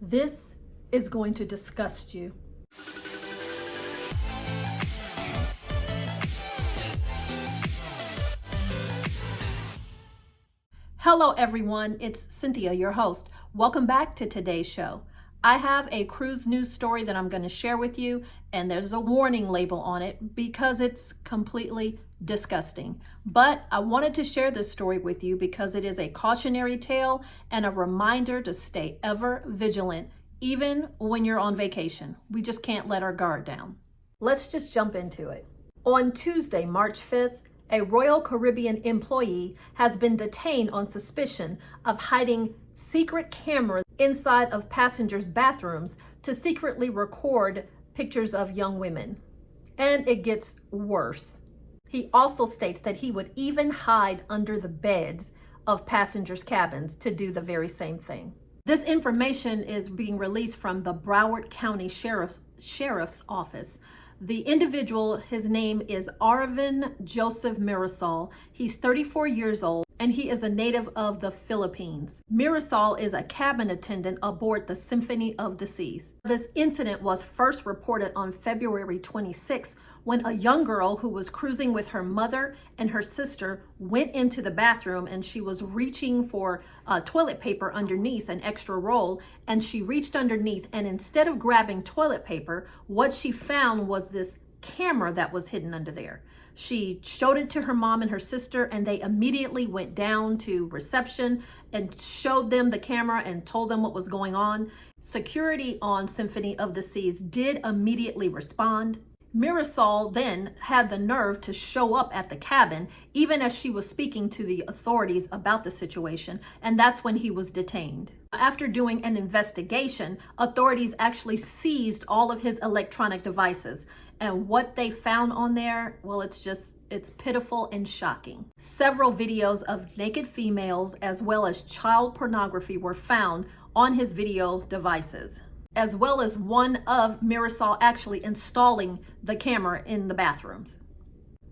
This is going to disgust you. Hello everyone, it's Cynthia, your host. Welcome back to today's show. I have a cruise news story that I'm going to share with you, and there's a warning label on it because it's completely disgusting. But I wanted to share this story with you because it is a cautionary tale and a reminder to stay ever vigilant, even when you're on vacation. We just can't let our guard down. Let's just jump into it. On Tuesday, March 5th, a Royal Caribbean employee has been detained on suspicion of hiding secret cameras inside of passengers' bathrooms to secretly record pictures of young women. And it gets worse. He also states that he would even hide under the beds of passengers' cabins to do the very same thing. This information is being released from the Broward County Sheriff's Office. The individual, his name is Arvin Joseph Mirasol. He's 34 years old and he is a native of the Philippines. Mirasol is a cabin attendant aboard the Symphony of the Seas. This incident was first reported on February 26 when a young girl who was cruising with her mother and her sister went into the bathroom, and she was reaching for toilet paper underneath an extra roll, and she reached underneath, and instead of grabbing toilet paper, what she found was this camera that was hidden under there. She showed it to her mom and her sister, and they immediately went down to reception and showed them the camera and told them what was going on. Security on Symphony of the Seas did immediately respond. Mirasol then had the nerve to show up at the cabin, even as she was speaking to the authorities about the situation, and that's when he was detained. After doing an investigation, authorities actually seized all of his electronic devices. And what they found on there, well, it's pitiful and shocking. Several videos of naked females as well as child pornography were found on his video devices, as well as one of Mirasol actually installing the camera in the bathrooms.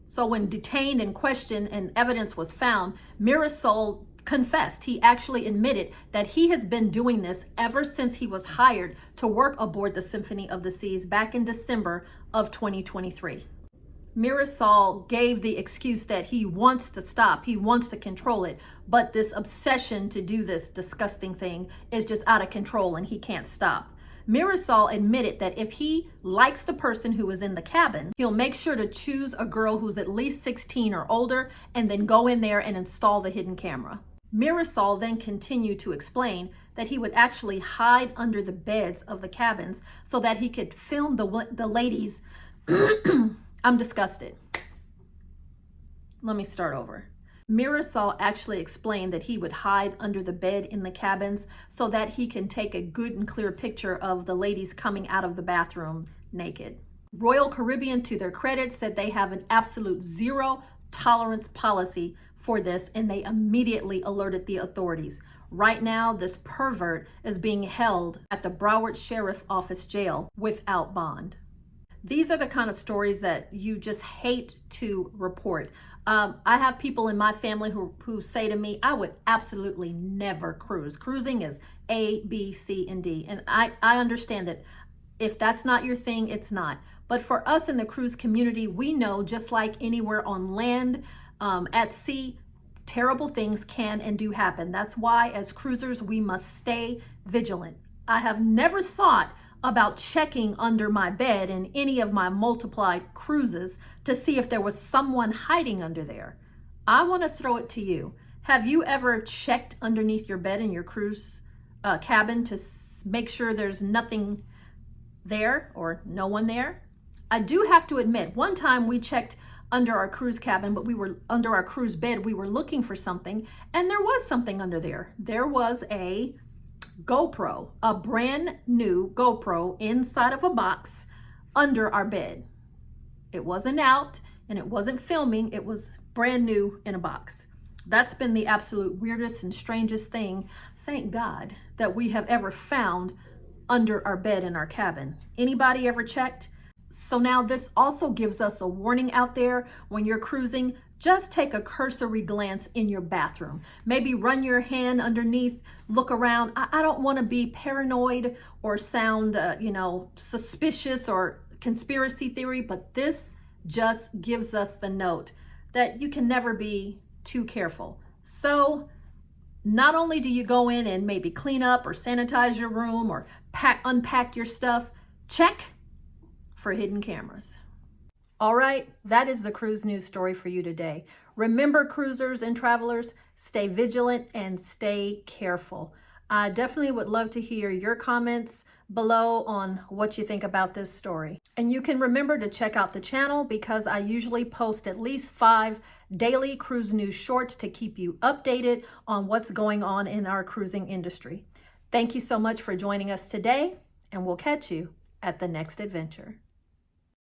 So when detained and questioned and evidence was found, Mirasol confessed. He actually admitted that he has been doing this ever since he was hired to work aboard the Symphony of the Seas back in December of 2023. Mirasol gave the excuse that he wants to stop, he wants to control it, but this obsession to do this disgusting thing is just out of control and he can't stop. Mirasol admitted that if he likes the person who is in the cabin, he'll make sure to choose a girl who's at least 16 or older and then go in there and install the hidden camera. Mirasol then continued to explain that he would actually hide under the beds of the cabins so that he could film the ladies. I'm disgusted. Let me start over. Mirasol actually explained that he would hide under the bed in the cabins so that he can take a good and clear picture of the ladies coming out of the bathroom naked. Royal Caribbean, to their credit, said they have an absolute zero tolerance policy for this, and they immediately alerted the authorities. Right now, this pervert is being held at the Broward Sheriff Office jail without bond. These are the kind of stories that you just hate to report. I have people in my family who say to me, I would absolutely never cruise. Cruising is A, B, C, and D. And I understand that if that's not your thing, it's not. But for us in the cruise community, we know, just like anywhere on land, at sea, terrible things can and do happen. That's why as cruisers, we must stay vigilant. I have never thought about checking under my bed in any of my multiplied cruises to see if there was someone hiding under there. I want to throw it to you. Have you ever checked underneath your bed in your cruise cabin to make sure there's nothing there or no one there? I do have to admit, one time we checked under our cruise cabin, but we were under our cruise bed, we were looking for something, and there was something under there. There was a GoPro, a brand new GoPro inside of a box under our bed. It wasn't out and it wasn't filming, it was brand new in a box. That's been the absolute weirdest and strangest thing, thank God, that we have ever found under our bed in our cabin. Anybody ever checked? So now this also gives us a warning out there when you're cruising. just take a cursory glance in your bathroom. Maybe run your hand underneath, look around. I don't want to be paranoid or sound, suspicious or conspiracy theory, but this just gives us the note that you can never be too careful. So not only do you go in and maybe clean up or sanitize your room or unpack your stuff, check for hidden cameras. All right, that is the cruise news story for you today. Remember, cruisers and travelers, stay vigilant and stay careful. I definitely would love to hear your comments below on what you think about this story. And you can remember to check out the channel because I usually post at least 5 daily cruise news shorts to keep you updated on what's going on in our cruising industry. Thank you so much for joining us today, and we'll catch you at the next adventure.